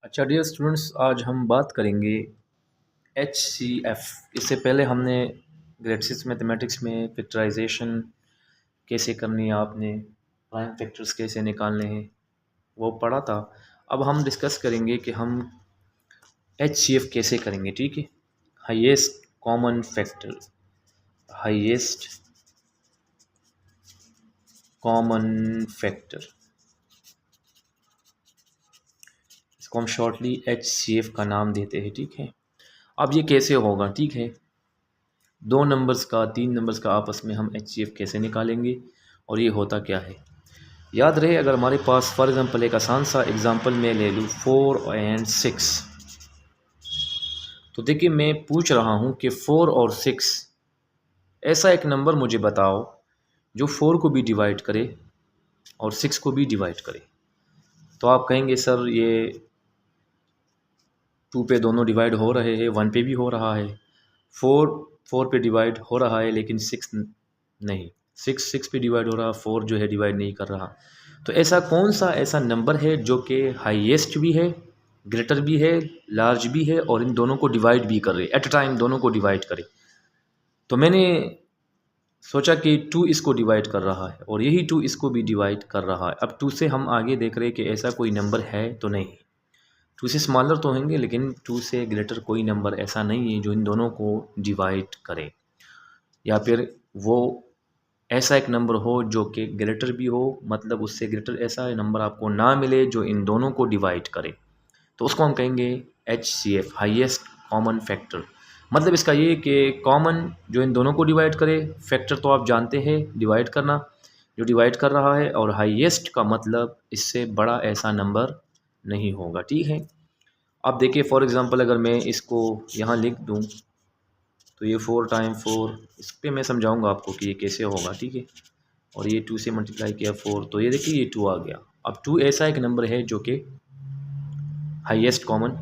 अच्छा dear students, आज हम बात करेंगे HCF। इससे पहले हमने ग्रेड 6 मैथमेटिक्स में फैक्टराइजेशन कैसे करनी है, आपने प्राइम फैक्टर्स कैसे निकालने हैं वो पढ़ा था। अब हम डिस्कस करेंगे कि हम HCF कैसे करेंगे। ठीक है, highest common factor, highest common factor, इसको हम शॉर्टली HCF का नाम देते हैं। ठीक है, अब ये कैसे होगा। ठीक है, दो नंबर्स का, तीन नंबर्स का आपस में हम HCF कैसे निकालेंगे और ये होता क्या है। याद रहे, अगर हमारे पास फॉर एग्ज़ाम्पल एक आसान सा एग्ज़ाम्पल मैं ले लूँ 4 और 6, तो देखिए मैं पूछ रहा हूँ कि 4 और 6 ऐसा एक नंबर मुझे बताओ जो 4 को भी डिवाइड करे और 6 को भी डिवाइड करे। तो आप कहेंगे सर ये 2 पे दोनों डिवाइड हो रहे हैं, 1 पे भी हो रहा है, 4 पे डिवाइड हो रहा है लेकिन 6 नहीं, 6 पे डिवाइड हो रहा, 4 जो है डिवाइड नहीं कर रहा। तो ऐसा कौन सा ऐसा नंबर है जो कि हाईएस्ट भी है, ग्रेटर भी है, लार्ज भी है और इन दोनों को डिवाइड भी कर रहे, एट अ टाइम दोनों को डिवाइड करे। तो मैंने सोचा कि 2 इसको डिवाइड कर रहा है और यही 2 इसको भी डिवाइड कर रहा है। अब 2 से हम आगे देख रहे हैं कि ऐसा कोई नंबर है तो नहीं, 2 से स्मॉलर तो होंगे लेकिन 2 से ग्रेटर कोई नंबर ऐसा नहीं है जो इन दोनों को डिवाइड करे, या फिर वो ऐसा एक नंबर हो जो कि ग्रेटर भी हो, मतलब उससे ग्रेटर ऐसा नंबर आपको ना मिले जो इन दोनों को डिवाइड करे। तो उसको हम कहेंगे HCF, हाईएस्ट कॉमन फैक्टर। मतलब इसका ये कि कॉमन जो इन दोनों को डिवाइड करे, फैक्टर तो आप जानते हैं डिवाइड करना, जो डिवाइड कर रहा है, और हाईएस्ट का मतलब इससे बड़ा ऐसा नंबर नहीं होगा। ठीक है, अब देखिए फॉर एग्ज़ाम्पल अगर मैं इसको यहाँ लिख दूँ तो ये 4 टाइम 4, इस पर मैं समझाऊंगा आपको कि ये कैसे होगा। ठीक है, और ये 2 से मल्टीप्लाई किया 4, तो ये देखिए ये 2 आ गया। अब 2 ऐसा एक नंबर है जो कि हाईएस्ट कॉमन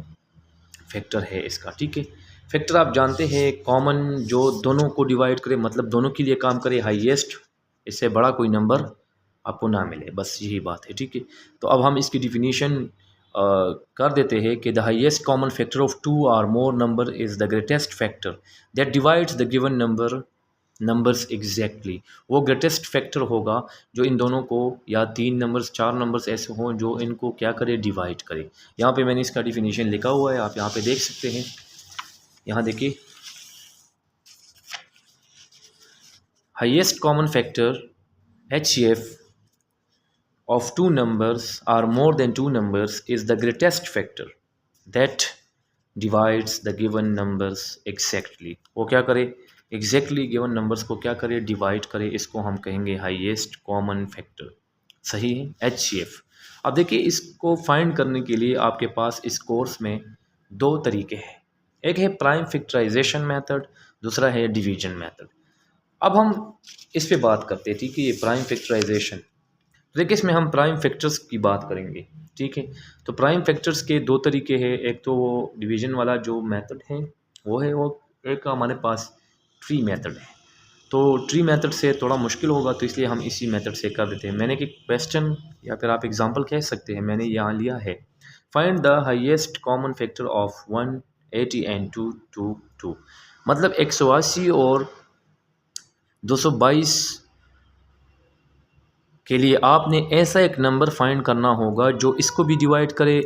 फैक्टर है इसका। ठीक है, फैक्टर आप जानते हैं कॉमन जो दोनों को डिवाइड करे, मतलब दोनों के लिए काम करे, हाईएस्ट, इससे बड़ा कोई नंबर आपको ना मिले, बस यही बात है। ठीक है, तो अब हम इसकी डिफिनीशन कर देते हैं कि the highest common factor of 2 और मोर number is the greatest factor that divides the given numbers exactly. वो ग्रेटेस्ट फैक्टर होगा जो इन दोनों को, या 3 नंबर्स 4 नंबर्स ऐसे हों जो इनको क्या करे, डिवाइड करे। यहाँ पे मैंने इसका डिफिनीशन लिखा हुआ है, आप यहाँ पे देख सकते हैं। यहाँ देखिए, highest common factor HCF of two numbers or more than two numbers is the greatest factor that divides the given numbers exactly। वो क्या करे, exactly given numbers को क्या करे, डिवाइड करे। इसको हम कहेंगे हाईएस्ट कॉमन फैक्टर। सही है, HCF। अब देखिए इसको फाइंड करने के लिए आपके पास इस कोर्स में दो तरीके हैं, एक है प्राइम फैक्टराइजेशन मेथड, दूसरा है डिवीजन मेथड। अब हम इस पे बात करते हैं। ठीक है, ये प्राइम फैक्टराइजेशन, देखिए इसमें हम प्राइम फैक्टर्स की बात करेंगे। ठीक है, तो प्राइम फैक्टर्स के दो तरीके हैं, एक तो वो डिवीजन वाला जो मेथड है वो है, वो एक हमारे पास ट्री मेथड है। तो ट्री मेथड से थोड़ा मुश्किल होगा, तो इसलिए हम इसी मेथड से कर देते हैं। मैंने कि क्वेश्चन या फिर आप एग्जांपल कह सकते हैं, मैंने यहाँ लिया है, find the highest common factor of 180 and 222। मतलब 180 और 222 के लिए आपने ऐसा एक नंबर फाइंड करना होगा जो इसको भी डिवाइड करे,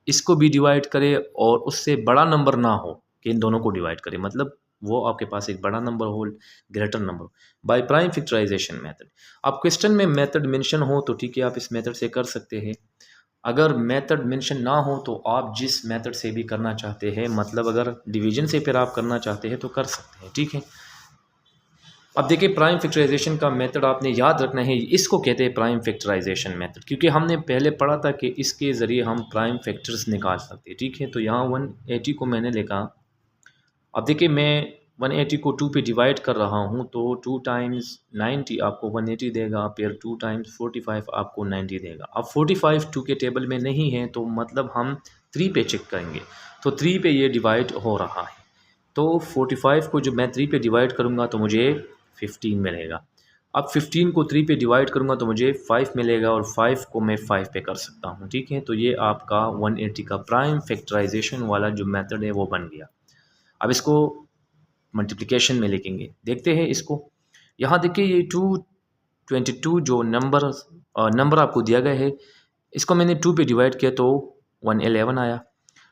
इसको भी डिवाइड करे और उससे बड़ा नंबर ना हो कि इन दोनों को डिवाइड करे, मतलब वो आपके पास एक बड़ा नंबर हो, greater number, by prime factorisation method. अब क्वेश्चन में मेथड मेंशन हो तो ठीक है, आप इस मेथड से कर सकते हैं। अगर मेथड मेंशन ना हो तो आप जिस मेथड से भी करना चाहते हैं, मतलब अगर डिवीजन से फिर आप करना चाहते हैं तो कर सकते हैं। ठीक है, अब देखिए प्राइम फैक्टराइजेशन का मेथड आपने याद रखना है, इसको कहते हैं प्राइम फैक्टराइजेशन मेथड, क्योंकि हमने पहले पढ़ा था कि इसके ज़रिए हम प्राइम फैक्टर्स निकाल सकते हैं। ठीक है, तो यहाँ 180 को मैंने लिखा। अब देखिए मैं 180 को 2 पे डिवाइड कर रहा हूँ, तो 2 टाइम्स 90 आपको 180 देगा, फिर 2 टाइम्स 45 आपको 90 देगा। अब 45 2 के टेबल में नहीं है, तो मतलब हम 3 पे चेक करेंगे, तो 3 पे ये डिवाइड हो रहा है। तो 45 को जब मैं 3 पे डिवाइड करूँगा तो मुझे 15 मिलेगा। अब 15 को 3 पे डिवाइड करूँगा तो मुझे 5 मिलेगा और 5 को मैं 5 पे कर सकता हूँ, ठीक है। तो ये आपका 180 का प्राइम फैक्टराइजेशन वाला जो मेथड है वो बन गया। अब इसको मल्टीप्लिकेशन में लिखेंगे, देखते हैं इसको। यहाँ देखिए ये 222 जो नंबर आपको दिया गया है, इसको मैंने 2 पे डिवाइड किया तो 111 आया।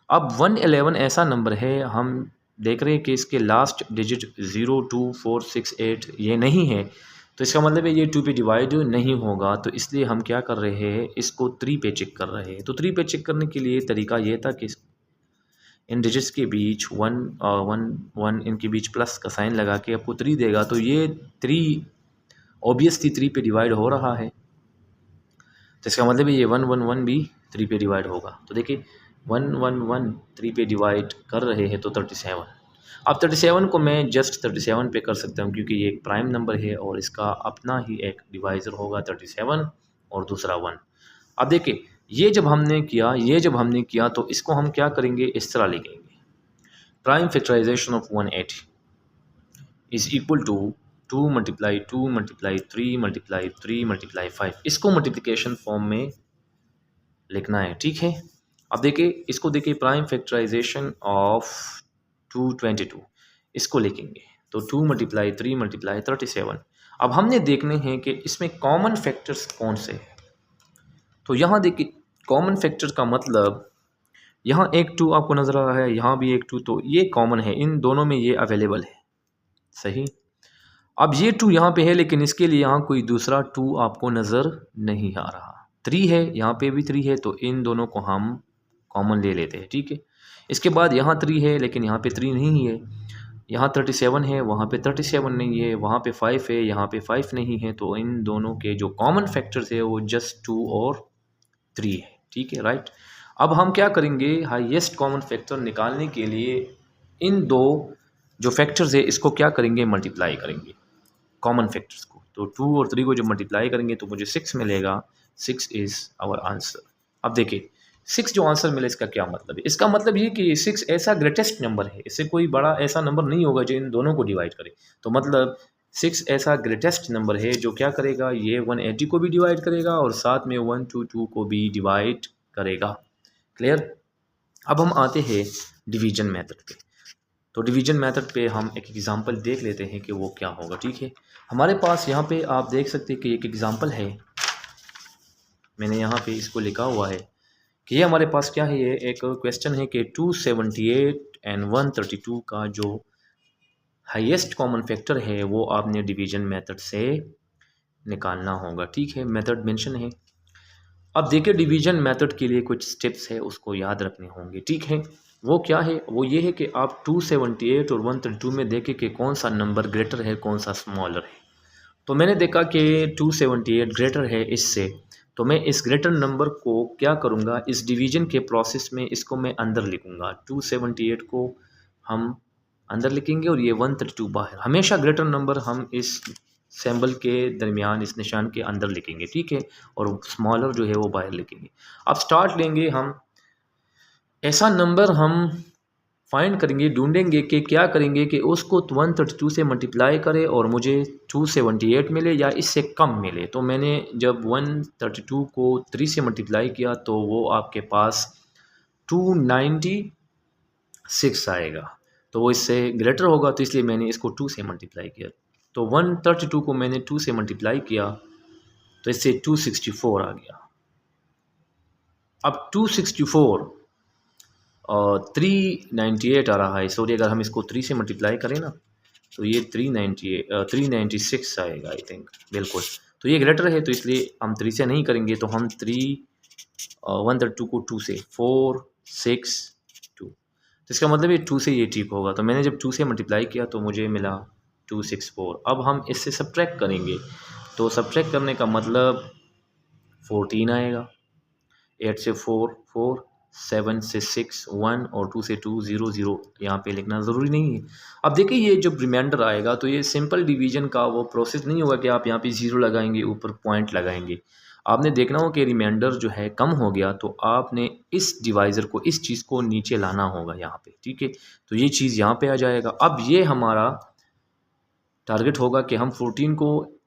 अब 111 ऐसा नंबर है, हम देख रहे हैं कि इसके लास्ट डिजिट 0 2 4 6 8 ये नहीं है, तो इसका मतलब है ये 2 पे डिवाइड नहीं होगा। तो इसलिए हम क्या कर रहे हैं, इसको 3 पे चेक कर रहे हैं। तो 3 पे चेक करने के लिए तरीका ये था कि इन डिजिट्स के बीच 1 इनके बीच प्लस का साइन लगा के आपको 3 देगा। तो ये 3 ऑब्वियसली 3 पे डिवाइड हो रहा है, तो इसका मतलब है ये 111 भी 3 पे डिवाइड होगा। तो देखिए 111 3 पे डिवाइड कर रहे हैं तो 37। अब 37 को मैं जस्ट 37 पे कर सकता हूँ क्योंकि ये एक प्राइम नंबर है और इसका अपना ही एक डिवाइज़र होगा 37 और दूसरा 1। अब देखिए ये जब हमने किया तो इसको हम क्या करेंगे, इस तरह लिखेंगे, prime factorisation of 180 is equal to 2 multiply 2 multiply 3 multiply 3 multiply 5। इसको मल्टीप्लिकेशन फॉर्म में लिखना है, ठीक है। अब देखिए इसको देखिए, प्राइम फैक्टराइजेशन ऑफ 222 इसको लिखेंगे तो 2 मल्टीप्लाई 3 मल्टीप्लाई 37। अब हमने देखने हैं कि इसमें कॉमन फैक्टर्स कौन से हैं। तो यहाँ देखिए कॉमन फैक्टर का मतलब, यहाँ एक 2 आपको नज़र आ रहा है, यहाँ भी एक 2, तो ये कॉमन है, इन दोनों में ये अवेलेबल है, सही। अब ये 2 यहाँ पे है लेकिन इसके लिए यहाँ कोई दूसरा 2 आपको नज़र नहीं आ रहा। 3 है, यहाँ पे भी 3 है, तो इन दोनों को हम कॉमन ले लेते हैं, ठीक है। इसके बाद यहाँ 3 है लेकिन यहाँ पे 3 नहीं है, यहाँ 37 है, वहाँ पे 37 नहीं है, वहाँ पे 5 है, यहाँ पे 5 नहीं है, तो इन दोनों के जो कॉमन फैक्टर्स है वो जस्ट 2 और 3 है, ठीक है, राइट। अब हम क्या करेंगे, हाईएस्ट कॉमन फैक्टर निकालने के लिए इन दो जो फैक्टर्स है इसको क्या करेंगे, मल्टीप्लाई करेंगे कॉमन फैक्टर्स को। तो 2 और 3 को जब मल्टीप्लाई करेंगे तो मुझे 6 मिलेगा। 6 इज़ आवर आंसर। अब देखिए 6 जो आंसर मिला इसका क्या मतलब है, इसका मतलब ये कि 6 ऐसा ग्रेटेस्ट नंबर है, इससे कोई बड़ा ऐसा नंबर नहीं होगा जो इन दोनों को डिवाइड करे। तो मतलब 6 ऐसा ग्रेटेस्ट नंबर है जो क्या करेगा, ये 180 को भी डिवाइड करेगा और साथ में 122 को भी डिवाइड करेगा। क्लियर। अब हम आते हैं डिवीजन मेथड पे। तो डिवीजन मेथड पे हम एक एग्जांपल देख लेते हैं कि वो क्या होगा, ठीक है। हमारे पास यहाँ पे आप देख सकते हैं कि एक एग्जांपल है, मैंने यहाँ पे इसको लिखा हुआ है कि ये हमारे पास क्या है, ये एक क्वेश्चन है कि 278 एंड 132 का जो हाईएस्ट कॉमन फैक्टर है वो आपने डिवीजन मेथड से निकालना होगा, ठीक है। मेथड मेंशन है। अब देखिए डिवीजन मेथड के लिए कुछ स्टेप्स है उसको याद रखने होंगे, ठीक है। वो क्या है, वो ये है कि आप 278 और 132 में देखें कि कौन सा नंबर ग्रेटर है कौन सा स्मॉलर है। तो मैंने देखा कि 278 ग्रेटर है इससे, तो मैं इस ग्रेटर नंबर को क्या करूँगा, इस डिवीजन के प्रोसेस में इसको मैं अंदर लिखूँगा। 278 को हम अंदर लिखेंगे और ये 132 बाहर। हमेशा ग्रेटर नंबर हम इस सिंबल के दरमियान, इस निशान के अंदर लिखेंगे, ठीक है, और स्मॉलर जो है वो बाहर लिखेंगे। अब स्टार्ट लेंगे हम, ऐसा नंबर हम फाइंड करेंगे, ढूंढेंगे कि क्या करेंगे कि उसको 132 से मल्टीप्लाई करे और मुझे 278 मिले या इससे कम मिले। तो मैंने जब 132 को 3 से मल्टीप्लाई किया तो वो आपके पास 296 आएगा, तो वो इससे ग्रेटर होगा, तो इसलिए मैंने इसको 2 से मल्टीप्लाई किया। तो 132 को मैंने 2 से मल्टीप्लाई किया तो इससे 264 आ गया। अब 264 और 398 आ रहा है, सॉरी, अगर हम इसको 3 से मल्टीप्लाई करें ना तो ये 396 आएगा आई थिंक, बिल्कुल। तो ये ग्रेटर है तो इसलिए हम 3 से नहीं करेंगे, तो हम 132 को 2 से 4 6 2, तो इसका मतलब ये 2 से ये ठीक होगा। तो मैंने जब 2 से मल्टीप्लाई किया तो मुझे मिला 264। अब हम इससे सब्ट्रैक्ट करेंगे, तो सब्ट्रैक्ट करने का मतलब 14 आएगा, 8 से 4 4, 7 से 6 1 और 2 से 2 0 0, यहाँ पे लिखना ज़रूरी नहीं है। अब देखिए ये जब रिमाइंडर आएगा तो ये सिंपल डिवीजन का वो प्रोसेस नहीं होगा कि आप यहाँ पे 0 लगाएंगे ऊपर पॉइंट लगाएंगे। आपने देखना हो कि रिमाइंडर जो है कम हो गया तो आपने इस डिवाइज़र को, इस चीज़ को नीचे लाना होगा यहाँ पे, ठीक है। तो ये चीज़ यहाँ पे आ जाएगा। अब ये हमारा टारगेट होगा कि हम 14 को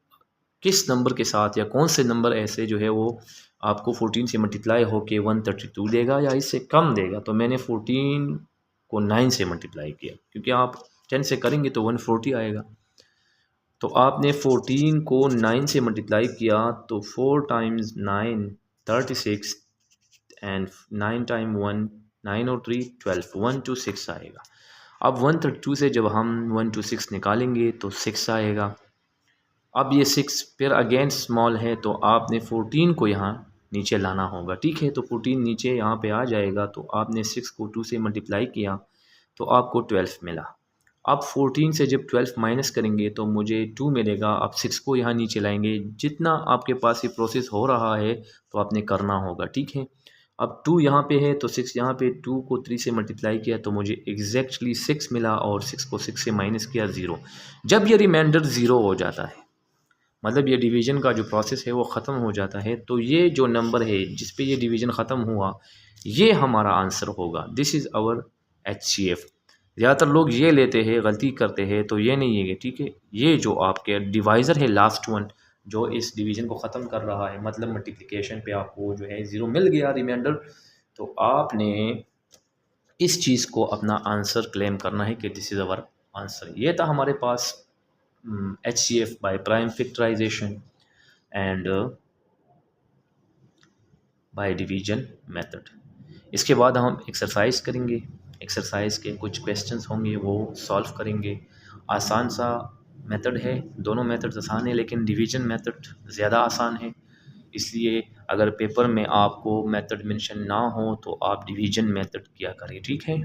किस नंबर के साथ या कौन से नंबर ऐसे जो है वो आपको 14 से मल्टीप्लाई होके 132 देगा या इससे कम देगा। तो मैंने 14 को 9 से मल्टीप्लाई किया, क्योंकि आप 10 से करेंगे तो 140 आएगा। तो आपने 14 को 9 से मल्टीप्लाई किया तो 4 टाइम्स 9 36 एंड 9 टाइम 1 9 और 3 12 126 आएगा। अब 132 से जब हम 126 निकालेंगे तो 6 आएगा। अब ये 6 फिर अगेन स्मॉल है तो आपने 14 को यहाँ नीचे लाना होगा, ठीक है। तो 14 नीचे यहाँ पे आ जाएगा, तो आपने 6 को 2 से मल्टीप्लाई किया तो आपको 12 मिला। अब 14 से जब 12 माइनस करेंगे तो मुझे 2 मिलेगा। अब 6 को यहाँ नीचे लाएंगे, जितना आपके पास ये प्रोसेस हो रहा है तो आपने करना होगा, ठीक है। अब 2 यहाँ पे है तो 6 यहाँ पे, 2 को 3 से मल्टीप्लाई किया तो मुझे एग्जैक्टली 6 मिला और 6 को 6 से माइनस किया 0। जब ये रिमाइंडर 0 हो जाता है, मतलब ये डिवीज़न का जो प्रोसेस है वो ख़त्म हो जाता है, तो ये जो नंबर है जिस पे ये डिवीज़न ख़त्म हुआ ये हमारा आंसर होगा। This is our HCF। ज़्यादातर लोग ये लेते हैं, गलती करते हैं, तो ये नहीं है, ठीक है। ये जो आपके डिवाइज़र है लास्ट वन जो इस डिवीज़न को ख़त्म कर रहा है, मतलब मल्टीप्लिकेशन पे आपको जो है 0 मिल गया रिमाइंडर, तो आपने इस चीज़ को अपना आंसर क्लेम करना है कि दिस इज़ आवर आंसर। ये था हमारे पास HCF by prime factorization and by division method। इसके बाद हम एक्सरसाइज करेंगे, एक्सरसाइज के कुछ क्वेश्चंस होंगे वो सॉल्व करेंगे। आसान सा मेथड है, दोनों मेथड आसान है, लेकिन डिवीज़न मेथड ज़्यादा आसान है। इसलिए अगर पेपर में आपको मेथड मेंशन ना हो तो आप डिवीज़न मेथड किया करें, ठीक है।